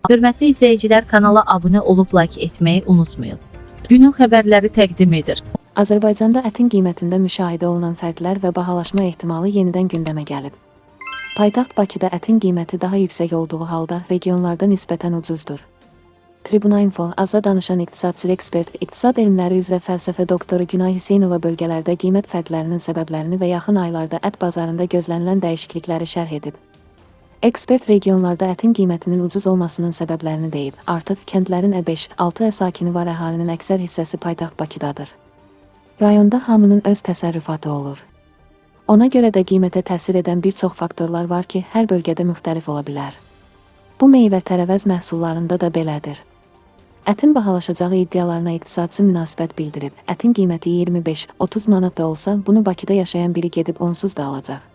Hörmətli izləyicilər, kanala abunə olub like etməyi unutmayın. Günün xəbərləri təqdim edir. Azərbaycanda ətin qiymətində müşahidə olunan fərqlər və bahalaşma ehtimalı yenidən gündəmə gəlib. Paytaxt Bakıda ətin qiyməti daha yüksək olduğu halda regionlarda nisbətən ucuzdur. Tribuna Info, azda danışan iqtisadçı ekspert, iqtisad elmləri üzrə fəlsəfə doktoru Günay Hüseynova bölgələrdə qiymət fərqlərinin səbəblərini və yaxın aylarda ət bazarında gözlənilən dəyişiklikləri şərh edib. Ekspert regionlarda ətin qiymətinin ucuz olmasının səbəblərini deyib. Artıq kəndlərin 5-6 sakini var, əhalinin əksər hissəsi paytaxt Bakıdadır. Rayonda hamının öz təsərrüfatı olur. Ona görə də qiymətə təsir edən bir çox faktorlar var ki, hər bölgədə müxtəlif ola bilər. Bu meyvə-tərəvəz məhsullarında da belədir. Ətin bahalaşacağı iddialarına iqtisadçı münasibət bildirib. Ətin qiyməti 25-30 manat da olsa, bunu Bakıda yaşayan biri gedib onsuz da alacaq.